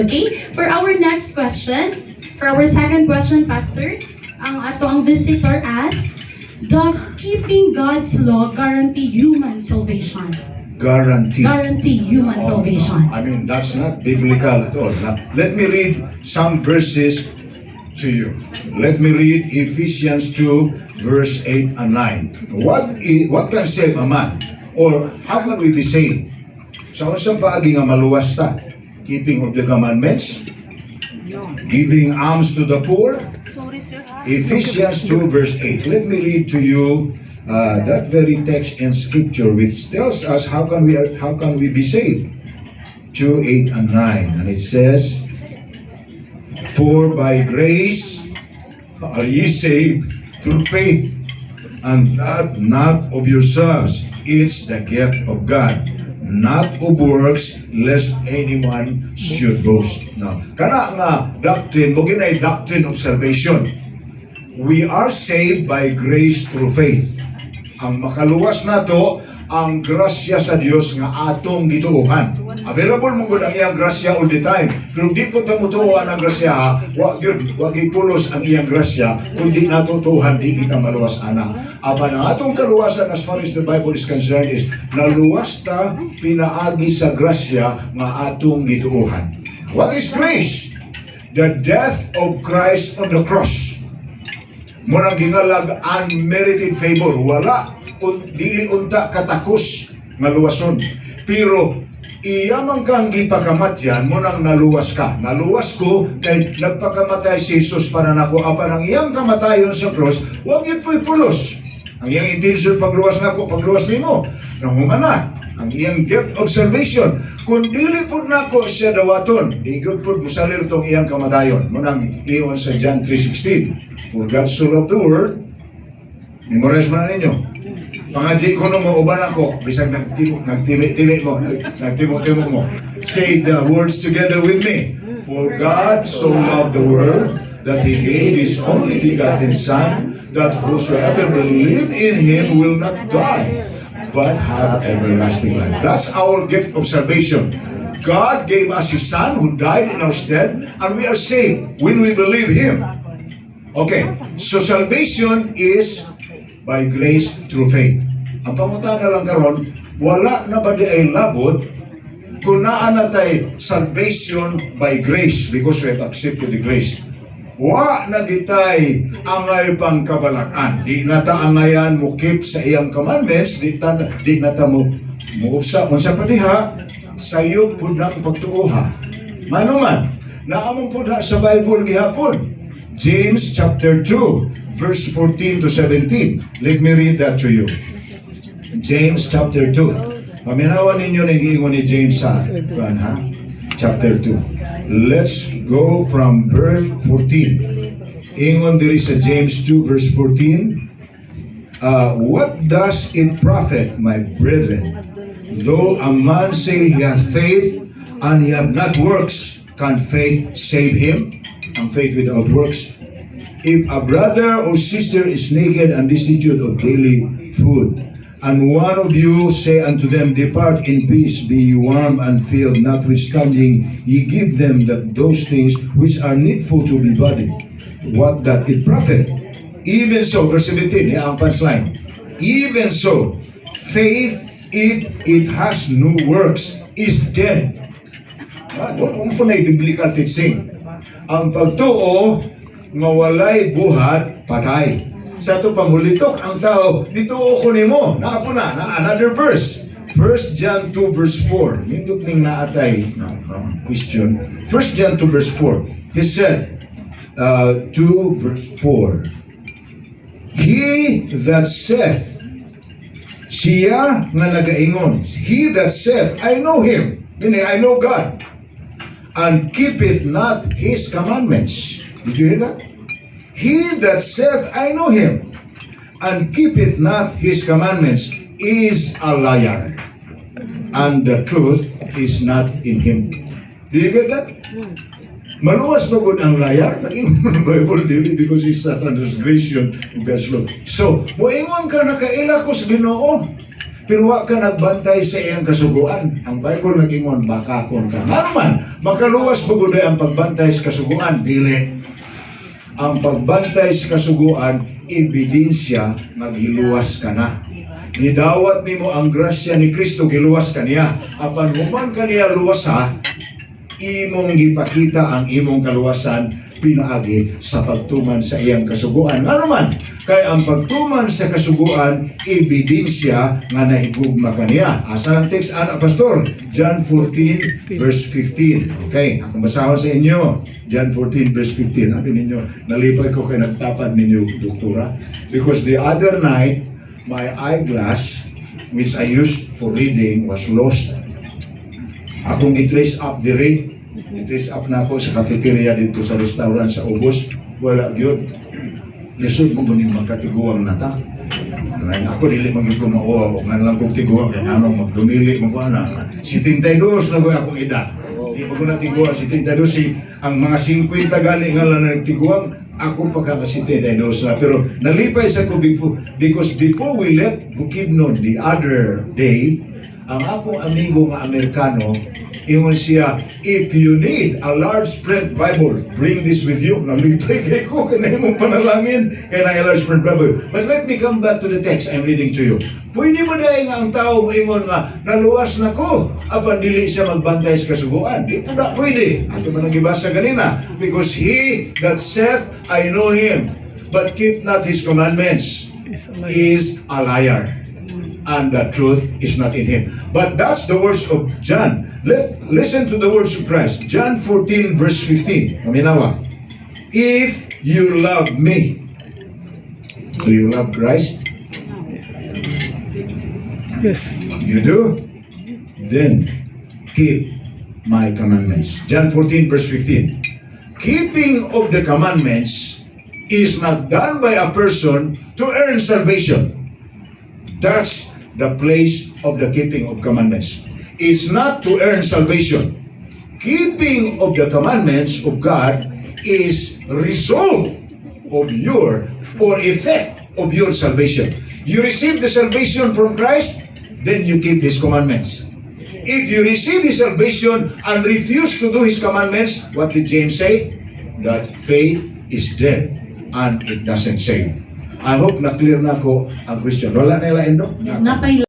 Okay, for our next question, for our second question, Pastor, ang visitor asked, does keeping God's law guarantee human salvation? Guarantee. Guarantee human salvation. I mean, that's not biblical at all. Now, let me read some verses to you. Let me read Ephesians 2, verse 8 and 9. What can save a man? Or how can we be saved? Sa unsang paagi nga maluwas ta? Keeping of the commandments? Giving alms to the poor? Ephesians 2, verse 8. Let me read to you that very text in Scripture, which tells us how can we be saved. 2, 8 and 9, and it says, "For by grace are ye saved through faith, and that not of yourselves, it's the gift of God, not of works, lest anyone should boast." Now, kana nga doctrine, mo ginay doctrine of salvation. We are saved by grace through faith. Ang makaluwas nato ang grasya sa Dios nga atong gituohan. Available mo gud ang iyang grasya all the time. Pero di po ta mutuohan ang grasya, wag ipulos ang iyang grasya kundi natutuhan di kita maluwas ana. Apan ang atong kaluwasan as far as the Bible is concerned is naluwas ta pinaagi sa grasya nga atong gituohan. What is grace? The death of Christ on the cross. Muna gingalag unmerited favor. Wala, dili unta katakos nga luwason. Pero iyamang kang gipakamatyan, munang naluwas ka. Naluwas ko kay nagpakamatay si Jesus para nako. Apan ang iyang kamatayon sa cross, huwag ito'y pulos. Ang iyang intention pagluwas nako, pagluwas nimo. Nangumana, ang iyang gift of salvation. Kung dili po nako siya dawaton, di good po musalir tong iyang kamatayon. Munang iyon sa John 3:16. For God so loved the world, memorize mo na ninyo. Pangaji ko nung mauban ako, bisag nagtili mo. Say the words together with me. For God so loved the world, that He gave His only begotten Son, that whosoever believed in Him will not die, but have everlasting life. That's our gift of salvation. God gave us His Son who died in our stead, and we are saved when we believe Him. Okay, so salvation is by grace through faith. Ang pangunta na lang karon, wala na ba di ay labot kung naan na tayo salvation by grace because we have accepted the grace. Wa na ditay angay pang kabalakan. Di na ta angayan mo keep sa iyang commandments, di na ta mo usa pa diha sayo pud na pagtuoha. Manuman, naamong pud sa Bible gihapon. James chapter 2 verse 14 to 17. Let me read that to you. James chapter 2. Paminawan ninyo na giingon ni James sa chapter 2. Let's go from verse 14. Ingon diri sa James 2 verse 14. What does it profit, my brethren, though a man say he hath faith and he have not works, can faith save him? Ang faith without works. If a brother or sister is naked and destitute of daily food, and one of you say unto them, Depart in peace, be ye warm and filled, notwithstanding ye give them those things which are needful to the body, what doth it profit? Even so, verse 17, ang punchline. Even so, faith, if it has no works, is dead. Doon po na biblical teaching. Ang pagtuo nga walay buhat, patay. Sa ito pangulitok ang tao, dituo ko nimo. Naapo na another verse. 1 John 2 verse 4. Nindot ning naatay question. 1 John 2 verse 4. He said, 2 verse 4. He that saith, siya nga nagaingon. He that saith, I know Him. Meaning, I know God. And keepeth not His commandments. Did you hear that? He that said, I know Him, and keepeth not His commandments, is a liar, and the truth is not in him. Do you get that? Maluwas pa good ang liar, naging Bible dili because it's a transgression of God's law. So, moingon ka na kaila ko sa Ginoo. pero wa ka nagbantay sa iyang kasuguan. Ang Bible nag-ingon, bakakon ka. Nga naman, makaluwas po gud ang pagbantay sa kasuguan, dili. Ang pagbantay sa kasuguan, ebidensya, maghiluwas ka na. Nidawat nimo ang grasya ni Kristo, giluwas kaniya. Apan human kaniya luwasa, imong gipakita ang imong kaluwasan pinaagi sa pagtuman sa iyang kasuguan. Ano man, kay ang pagtuman sa kasuguan, ebidensya nga nahigugma kaniya. Asa ang text, anak pastor? John 14 verse 15. Okay, akong basahon sa inyo. John 14 verse 15. Ano ninyo, nalipay ko kay nagtapad ninyo, doktora. Because the other night, my eyeglass, which I used for reading, was lost. Akong i-trace up diri. I-trace up na ako sa cafeteria dito sa restaurant sa Ubos. Wala yun. Lisod mo guning magkatiguang na ta. Ako dili mag-ipumawa. Nga lang kong tiguang. Kaya anong magdumili mo ko na. 72 na ko akong edad. Di pa ko na tiguang. 72. Ang mga 50 gali nga lang na nagtiguang. Ako pa ka 72 na. Pero nalipay sa ko because before we left Bukidnon the other day, ang akong amigo nga Amerikano, ingon siya, if you need a large print Bible, bring this with you. Nalipay kay ko, kaya mong panalangin, kaya na a large print Bible. But let me come back to the text I'm reading to you. Pwede mo dahil nga ang tao mo ingon nga, naluwas na ko, apan dili siya magbantay sa kasuguan. Di po na pwede. Ato man nagibasa kanina. Because he that saith, I know him, but keep not his commandments, is a liar. And the truth is not in him. But that's the words of John. Listen to the words of Christ. John 14 verse 15. Aminawa. If you love me, do you love Christ? Yes. You do? Then keep my commandments. John 14 verse 15. Keeping of the commandments is not done by a person to earn salvation. That's the place of the keeping of commandments. It's not to earn salvation. Keeping of the commandments of God is result of your or effect of your salvation. You receive the salvation from Christ, then you keep His commandments. If you receive His salvation and refuse to do His commandments, what did James say? That faith is dead and it doesn't save. I hope na clear na ko ang question. Wala na ilain, no? Napay